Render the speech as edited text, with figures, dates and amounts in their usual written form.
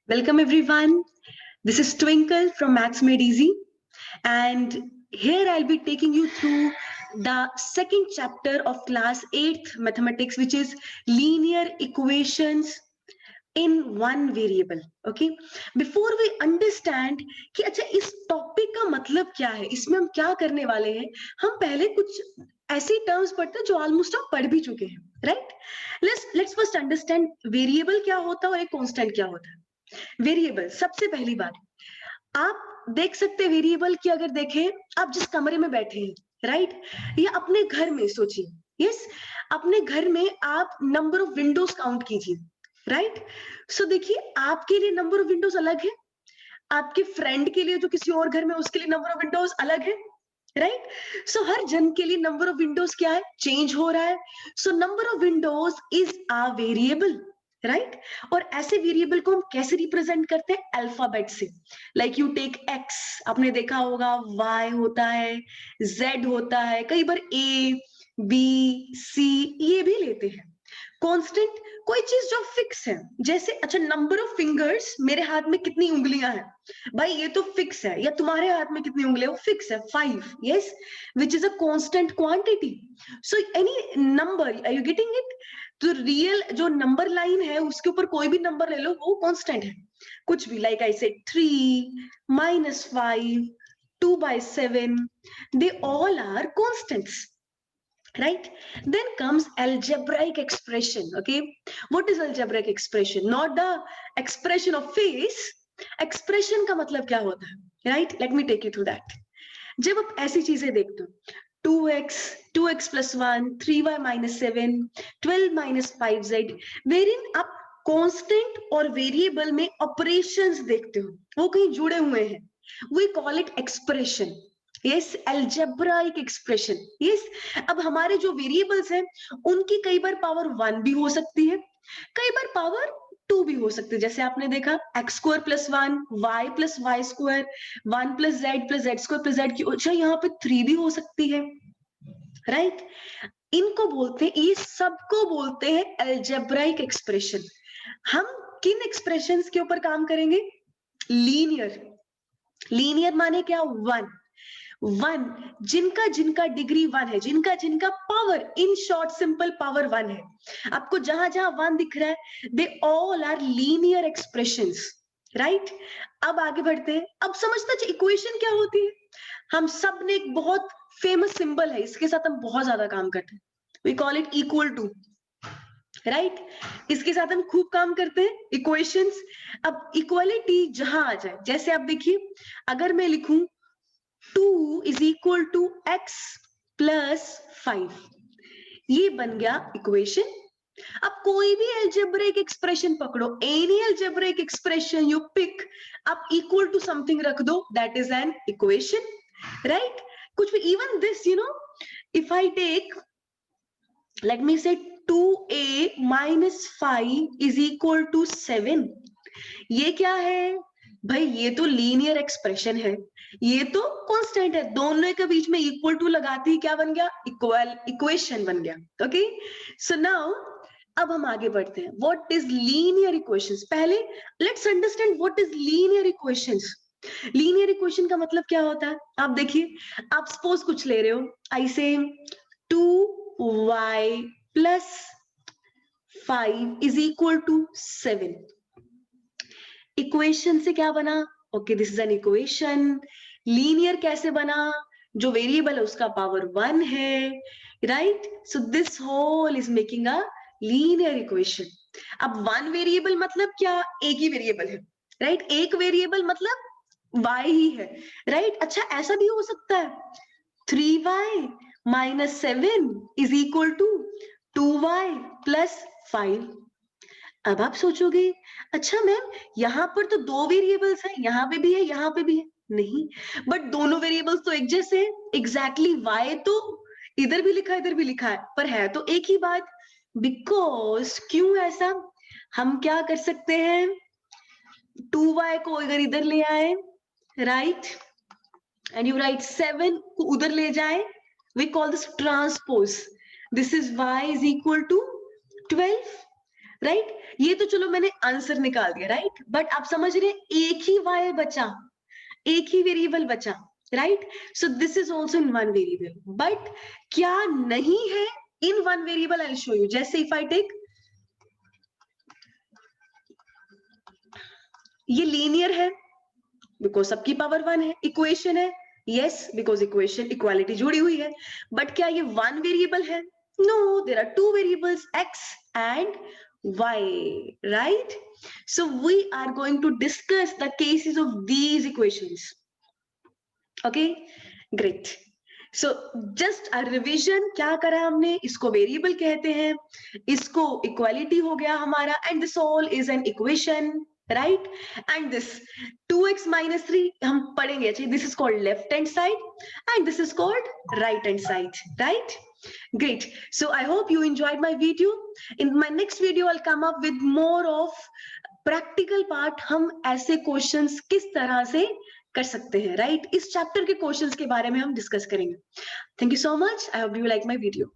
Welcome everyone. This is Twinkle from Maths Made Easy, and here I'll be taking you through the second chapter of class 8th mathematics, which is linear equations in one variable. Okay, before we understand कि अच्छा इस topic का मतलब क्या है, इसमें हम क्या करने वाले हैं, हम पहले कुछ ऐसी टर्म्स पढ़ते हैं जो ऑलमोस्ट हम पढ़ भी चुके हैं, right? Let's first understand variable क्या होता है और एक कांस्टेंट क्या होता है। वेरिएबल, सबसे पहली बात, आप देख सकते हैं वेरिएबल की, अगर देखें आप जिस कमरे में बैठे हैं, राइट, या अपने घर में सोचिए, यस, अपने घर में आप नंबर ऑफ विंडोज काउंट कीजिए, राइट। सो देखिए, आपके लिए नंबर ऑफ विंडोज अलग है, आपके फ्रेंड के लिए जो किसी और घर में उसके लिए नंबर ऑफ विंडोज अलग है, राइट। सो हर जन के लिए नंबर ऑफ विंडोज क्या है, चेंज हो रहा है। So number of Windows is a variable, right. और ऐसे वेरिएबल को हम कैसे रिप्रेजेंट करते हैं, अल्फाबेट से। लाइक यू टेक एक्स, आपने देखा होगा वाई होता है, जेड होता है, कई बार ए बी सी ये भी लेते हैं। कांस्टेंट, कोई चीज जो फिक्स है, जैसे अच्छा नंबर ऑफ फिंगर्स, मेरे हाथ में कितनी उंगलियां हैं भाई, ये तो फिक्स है, या तुम्हारे हाथ में कितनी उंगलियां, वो फिक्स है 5, yes, which is a constant quantity. So any number, are you getting it? तो रियल जो नंबर लाइन है उसके ऊपर कोई भी नंबर ले लो, वो कांस्टेंट है। कुछ भी, लाइक आई से 3, -5, 2/7, they all are constants, right? Then comes algebraic expression. Okay, what is algebraic expression? Not the expression of face. expression का मतलब क्या होता है, right? Let me take you through that. जब आप ऐसी चीजें देखते हो, 2x plus 1, 3y minus 7, 12 minus 5z, wherein आप कांस्टेंट और वेरिएबल में ऑपरेशंस देखते हो, वो कहीं जुड़े हुए हैं, we call it expression. Yes, algebraic expression. Yes, अब हमारे जो वेरिएबल्स हैं उनकी कई बार पावर 1 भी हो सकती है, कई बार पावर 2 भी हो सकती है। जैसे आपने देखा x² + 1, y + y², 1 + z plus z की, अच्छा यहाँ पे 3 भी हो सकती है, राइट। इनको बोलते हैं, ये सबको बोलते हैं अलजेब्राइक एक्सप्रेशन। हम किन एक्सप्रेशंस के ऊपर काम करेंगे? लीनियर। लीनियर माने क्या? 1 1, जिनका जिनका डिग्री 1 है, जिनका जिनका power, in short simple power 1 है। आपको जहां जहां 1 दिख रहा है, they all are linear expressions, right. अब आगे बढ़ते हैं, अब समझते हैं इक्वेशन क्या होती है। हम सब ने एक बहुत फेमस सिंबल है, इसके साथ हम बहुत ज्यादा काम करते हैं, we call it equal to, right. इसके साथ हम खूब काम करते हैं, इक्वेशंस। अब इक्वालिटी जहां आ जाए, जैसे आप देखिए, अगर मैं लिखूं 2 is equal to x plus 5, ये बन गया इक्वेशन। अब कोई भी अलजेब्रिक एक्सप्रेशन पकड़ो, any algebraic expression you pick, आप इक्वल टू समथिंग रख दो, that is an equation, right. कुछ भी, even this, you know, if I take, let me say 2a minus 5 is equal to 7, ये क्या है भाई? ये तो लीनियर एक्सप्रेशन है, ये तो कांस्टेंट है, दोनों के बीच में इक्वल टू लगाती ही क्या बन गया? इक्वल इक्वेशन बन गया। ओके, सो नाउ अब हम आगे बढ़ते हैं, व्हाट इज लीनियर इक्वेशंस। पहले let's understand what is linear equations. Linear equation का मतलब क्या होता है? आप देखिए, आप सपोज कुछ ले रहे हो, ऐसे 2y plus 5 is equal to 7, equation से क्या बना? Okay, this is an equation. Linear कैसे बना? जो वेरिएबल है उसका पावर 1 है, right. So this whole is making a linear equation. अब 1 वेरिएबल मतलब क्या? एक ही वेरिएबल है, राइट। एक वेरिएबल मतलब y ही है, राइट। अच्छा, ऐसा भी हो सकता है 3y minus 7 is equal to 2y plus 5। अब आप सोचोगे, अच्छा मैम, यहाँ पर तो 2 वेरिएबल्स हैं, यहाँ पे भी है, यहाँ पे भी है। नहीं, बट दोनों वेरिएबल्स तो एक जैसे हैं, एग्जैक्टली। y तो इधर भी लिखा है, इधर भी लिखा है, पर है तो एक ही बात। बिकॉज, क्यों ऐसा? हम क्या कर सकते हैं, 2y को इधर इधर ले आए, राइट, एंड यू राइट 7 को उधर ले जाए, we call this transpose. This is y is equal to 12, right? ये तो चलो मैंने आंसर निकाल दिया, राइट? बट आप समझ रहे हैं एक ही y बचा, एक ही वेरिएबल बचा, right? So this is also in one variable, but क्या नहीं है in one variable? I will show you. जैसे इफ आई टेक, ये लीनियर है बिकॉज सबकी पावर 1 है, इक्वेशन है, यस बिकॉज इक्वेशन इक्वालिटी जुड़ी हुई है, बट क्या ये वन वेरिएबल है? No, there are two variables x and y, right? So we are going to discuss the cases of these equations. Okay, great. So just a revision, क्या करा हमने? इसको वेरिएबल कहते हैं, इसको इक्वालिटी हो गया हमारा, and this all is an equation, right? And this 2x minus 3 हम पढ़ेंगे, अच्छा, this is called left hand side and this is called right hand side, right? Great. So I hope you enjoyed my video. In my next video I'll come up with more of practical part, हम ऐसे questions किस तरह से कर सकते हैं, right? इस chapter के क्वेश्चंस के बारे में हम डिस्कस करेंगे। Thank you so much, I hope you like my video.